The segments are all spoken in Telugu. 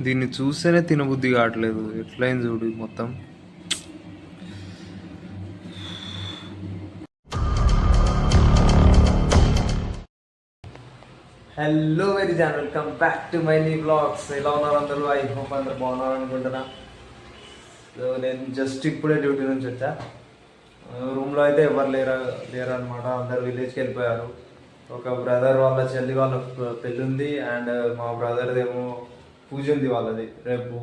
దీన్ని చూస్తేనే తినబుద్ధి కావట్లేదు. ఎట్లయింది చూడు మొత్తం. Hello very John, welcome back to my new blogs. ఎలా ఉన్నారు అందరూ? ఐ హోప్ అందరు బాగున్నారు అనుకుంటున్నా. సో నేను జస్ట్ ఇప్పుడే డ్యూటీ నుంచి వచ్చా. రూమ్లో అయితే ఎవరు లేరు అనమాట. అందరు విలేజ్కి వెళ్ళిపోయారు. ఒక బ్రదర్ వాళ్ళ చెల్లి వాళ్ళ పెళ్ళి ఉంది, అండ్ మా బ్రదర్దేమో పూజ ఉంది వాళ్ళది. రేపు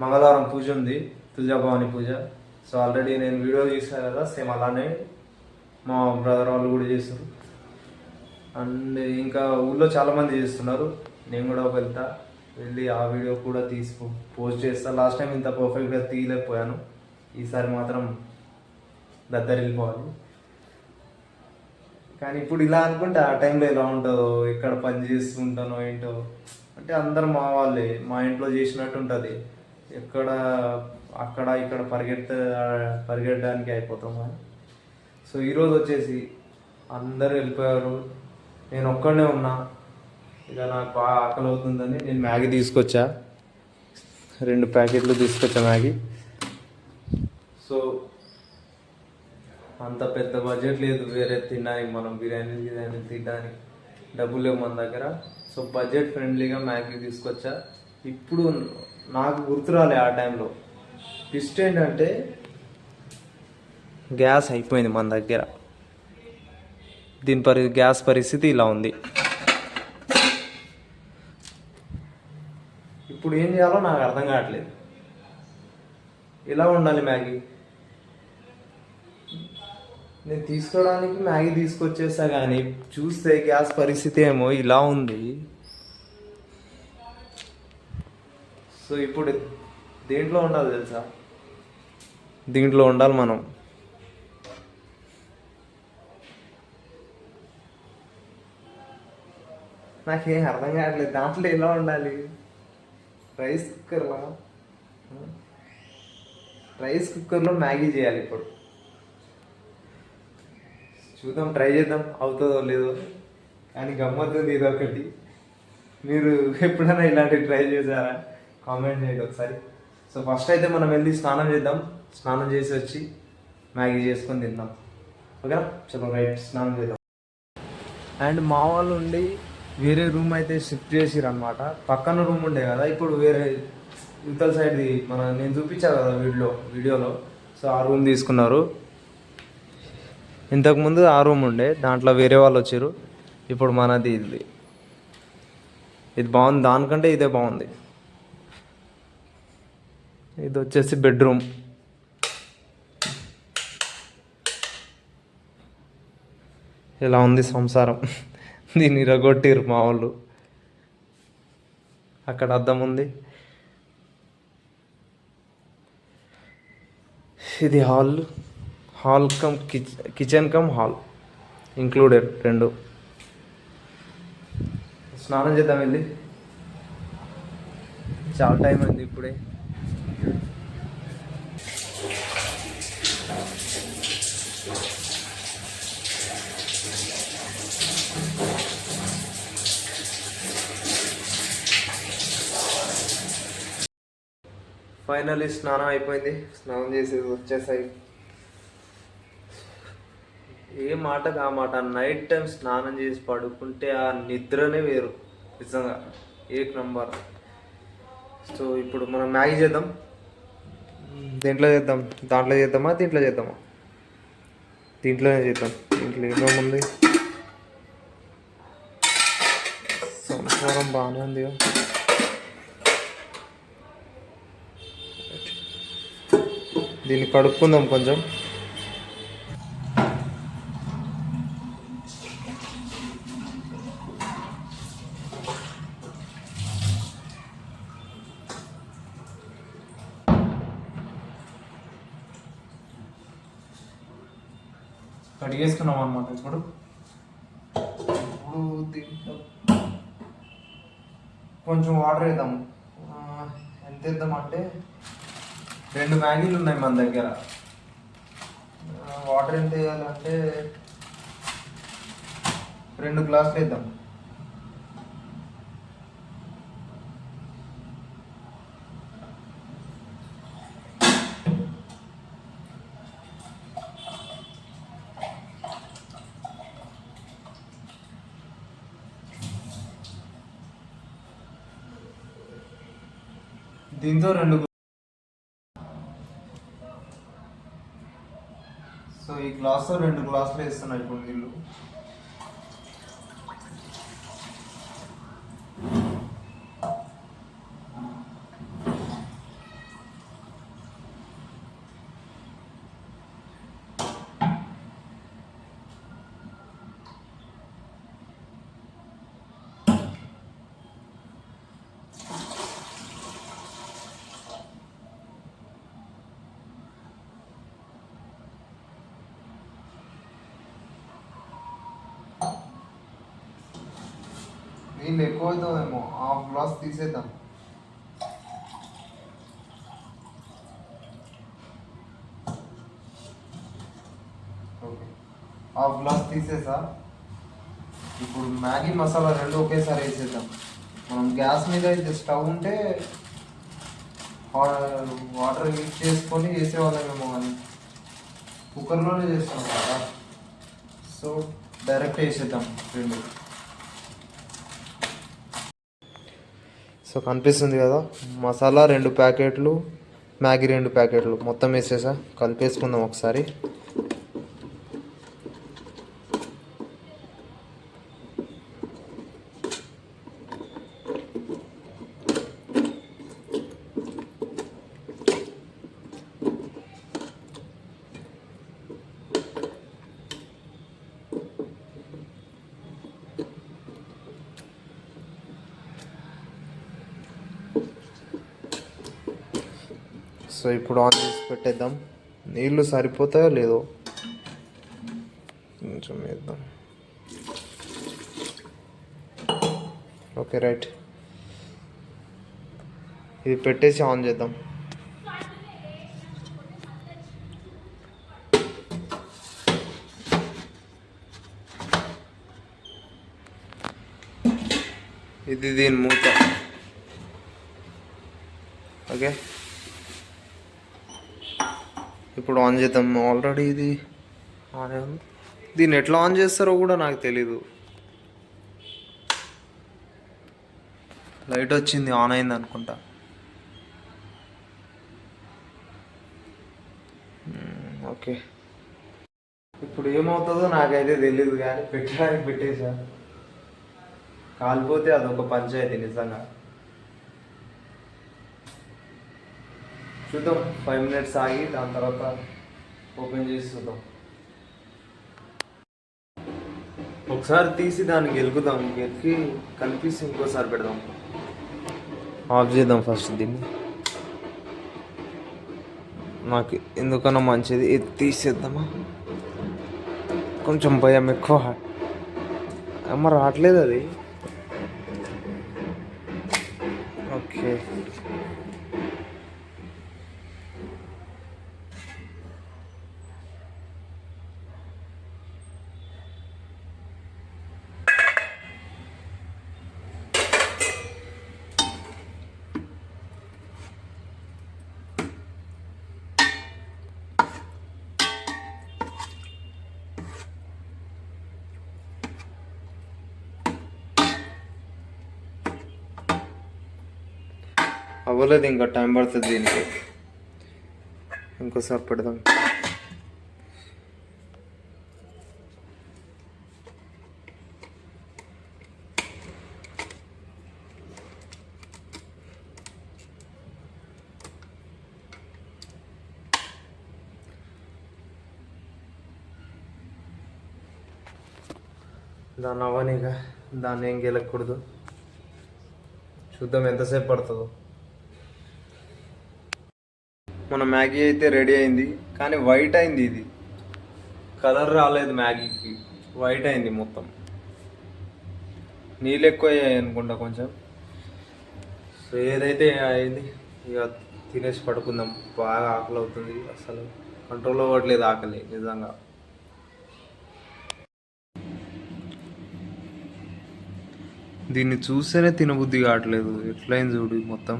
మంగళవారం పూజ ఉంది, తులజాభవాని పూజ. సో ఆల్రెడీ నేను వీడియో చేశాను కదా, సేమ్ అలానే మా బ్రదర్ వాళ్ళు కూడా చేస్తారు. అండ్ ఇంకా ఊళ్ళో చాలామంది చేస్తున్నారు. నేను కూడా వెళ్ళి ఆ వీడియో కూడా తీసి పోస్ట్ చేస్తాను. లాస్ట్ టైం ఇంత పర్ఫెక్ట్గా తీయలేకపోయాను, ఈసారి మాత్రం దద్దరిల్లిపోవాలి. కానీ ఇప్పుడు ఇలా అనుకుంటే ఆ టైంలో ఎలా ఉంటుందో, ఎక్కడ పని చేస్తుంటానో ఏంటో. అంటే అందరు మా వాళ్ళే, మా ఇంట్లో చేసినట్టు ఉంటుంది. ఎక్కడ అక్కడ ఇక్కడ పరిగెట్టడానికి అయిపోతాం. సో ఈరోజు వచ్చేసి అందరు వెళ్ళిపోయారు, నేను ఒక్కడనే ఉన్నా. ఇక నాకు బాగా ఆకలి అవుతుందని నేను మ్యాగీ తీసుకొచ్చా, 2 ప్యాకెట్లు తీసుకొచ్చా మ్యాగీ. సో అంత పెద్ద బడ్జెట్ లేదు వేరే తినడానికి, మనం బిర్యానీ తినడానికి డబ్బులు లేవు మన దగ్గర. సో బడ్జెట్ ఫ్రెండ్లీగా మ్యాగీ తీసుకొచ్చా. ఇప్పుడు నాకు గుర్తురాలే ఆ టైంలో. ట్విస్ట్ ఏంటంటే గ్యాస్ అయిపోయింది మన దగ్గర. గ్యాస్ పరిస్థితి ఇలా ఉంది. ఇప్పుడు ఏం చేయాలో నాకు అర్థం కావట్లేదు. ఎలా ఉండాలి మ్యాగీ? నేను తీసుకోవడానికి మ్యాగీ తీసుకొచ్చేసా, కానీ చూస్తే గ్యాస్ పరిస్థితి ఏమో ఇలా ఉంది. సో ఇప్పుడు దేంట్లో ఉండాలి తెలుసా? దీంట్లో ఉండాలి మనం. నాకేం అర్థం కావట్లేదు దాంట్లో ఎలా ఉండాలి. రైస్ కుక్కర్లో మ్యాగీ చేయాలి ఇప్పుడు. చూద్దాం, ట్రై చేద్దాం, అవుతుందో లేదో. కానీ గమ్మత్తుంది ఇదొకటి. మీరు ఎప్పుడైనా ఇలాంటివి ట్రై చేశారా? కామెంట్ చేయండి ఒకసారి. సో ఫస్ట్ అయితే మనం వెళ్ళి స్నానం చేద్దాం. స్నానం చేసి వచ్చి మ్యాగీ చేసుకొని తిందాం, ఓకేనా? చలో రైట్, స్నానం చేద్దాం. అండ్ మా వాళ్ళు ఉండి వేరే రూమ్ అయితే షిఫ్ట్ చేసిరు అనమాట. పక్కన రూమ్ ఉండే కదా, ఇప్పుడు వేరే యువతల సైడ్ది నేను చూపించాను కదా వీడియోలో. సో ఆ రూమ్ తీసుకున్నారు. ఇంతకుముందు ఆ రూమ్ ఉండే, దాంట్లో వేరే వాళ్ళు వచ్చారు. ఇప్పుడు మనది ఇది బాగుంది, దానికంటే ఇదే బాగుంది. ఇది వచ్చేసి బెడ్రూమ్. ఇలా ఉంది సంసారం. దీన్ని ఇరగొట్టిరు మా వాళ్ళు. అక్కడ అద్దం ఉంది. ఇది hall come kitchen cum hall included 2. స్నానం చేద్దాం వెళ్ళి. చాలా టైం అయింది ఇప్పుడే. ఫైనల్లీ స్నానం అయిపోయింది. స్నానం చేసి వచ్చేసాయి. ఏ మాటకు ఆ మాట, నైట్ టైం స్నానం చేసి పడుకుంటే ఆ నిద్రనే వేరు, నిజంగా ఏక్ నంబర్. సో ఇప్పుడు మనం మ్యాగీ చేద్దాం. దీంట్లో చేద్దాం, దాంట్లో చేద్దామా, దీంట్లోనే చేద్దాం. దీంట్లో ఏమేముంది? సంసారం బాగానే ఉంది. దీన్ని కడుక్కుందాం కొంచెం. కడిగేసుకున్నాం అనమాట. ఇప్పుడు దీంట్లో కొంచెం వాటర్ వేద్దాం. ఎంత వేద్దామంటే 2 మ్యాగీలు ఉన్నాయి మన దగ్గర. వాటర్ ఎంత వేయాలంటే 2 గ్లాసులు వేద్దాం. దీంతో సో ఈ గ్లాస్తో 2 గ్లాసులు వేస్తున్నాయి ఇప్పుడు నీళ్ళు. నీళ్ళు ఎక్కువ అవుతుందేమో, 1/2 గ్లాస్ తీసేద్దాం. ఓకే, 1/2 గ్లాస్ తీసేసా. ఇప్పుడు మ్యాగీ మసాలా 2 ఒకేసారి వేసేద్దాం. మనం గ్యాస్ మీద అయితే స్టవ్ ఉంటే వాటర్ హీట్ చేసుకొని వేసేవాళ్ళమేమో, కానీ కుక్కర్లోనే చేస్తాం కదా. సో డైరెక్ట్ వేసేద్దాం 2. సో కనిపిస్తుంది కదా, మసాలా 2 ప్యాకెట్లు, మ్యాగీ 2 ప్యాకెట్లు మొత్తం వేసేసా. కలిపేసుకుందాం ఒకసారి. సో ఇప్పుడు ఆన్ చేసి పెట్టేద్దాం. నీళ్ళు సరిపోతాయో లేదో కొంచెం వేద్దాం. ఓకే రైట్, ఇది పెట్టేసి ఆన్ చేద్దాం. ఇది దీని మూత. ఓకే, ఇప్పుడు ఆన్ చేద్దాం. ఆల్రెడీ ఇది ఆన్ అయింది. దీన్ని ఎట్లా ఆన్ చేస్తారో కూడా నాకు తెలీదు. లైట్ వచ్చింది, ఆన్ అయింది అనుకుంటా. ఓకే, ఇప్పుడు ఏమవుతుందో నాకైతే తెలీదు, కానీ పెట్టడానికి పెట్టేసా. కాలిపోతే అదొక పంచాయతీ నిజంగా. చూద్దాం, 5 మినిట్స్ ఆగి దాని తర్వాత ఓపెన్ చేసి చూద్దాం. ఒకసారి తీసి దాన్ని గెలుకుదాం, గెలికి కలిపేసి ఇంకోసారి పెడదాం. ఆఫ్ చేద్దాం ఫస్ట్ దీన్ని. నాకు ఎందుకన్నా మంచిది ఇది తీసేద్దామా. కొంచెం భయం ఎక్కువ, అమ్మ రావట్లేదు అది. ఓకే, అవ్వలేదు, ఇంకా టైం పడుతుంది దీనికి. ఇంకోసారి పెడదాం. దాన్ని అవ్వనిగా, దాన్ని ఏం గెలకూడదు. చూద్దాం ఎంతసేపు పడుతుందో. మన మ్యాగీ అయితే రెడీ అయింది, కానీ వైట్ అయింది. ఇది కలర్ రాలేదు మ్యాగీకి, వైట్ అయింది మొత్తం. నీళ్ళు ఎక్కువ అయ్యాయి అనుకుంటా కొంచెం. సో ఏదైతే అయింది, ఇక తినేసి పడుకుందాం. బాగా ఆకలి అవుతుంది, అసలు కంట్రోల్ అవ్వట్లేదు ఆకలి నిజంగా. దీన్ని చూస్తేనే తినబుద్ధి కావట్లేదు. ఎట్లయింది చూడు మొత్తం.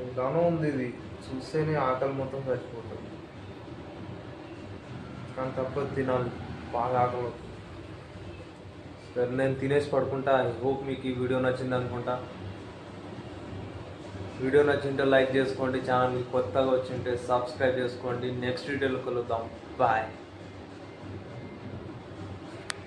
ఇలానో ఉంది, ఇది చూస్తేనే ఆకలి మొత్తం చచ్చిపోతుంది. కానీ తప్పదు, తినాలి, బాగా ఆకలి అవుతుంది. సో నేను తినేసి పడుకుంటా. ఐ హోప్ మీకు ఈ వీడియో నచ్చింది అనుకుంటా. వీడియో నచ్చింటే లైక్ చేసుకోండి, ఛానల్కి కొత్తగా వచ్చింటే సబ్స్క్రైబ్ చేసుకోండి. నెక్స్ట్ వీడియోలో కలుద్దాం. బాయ్.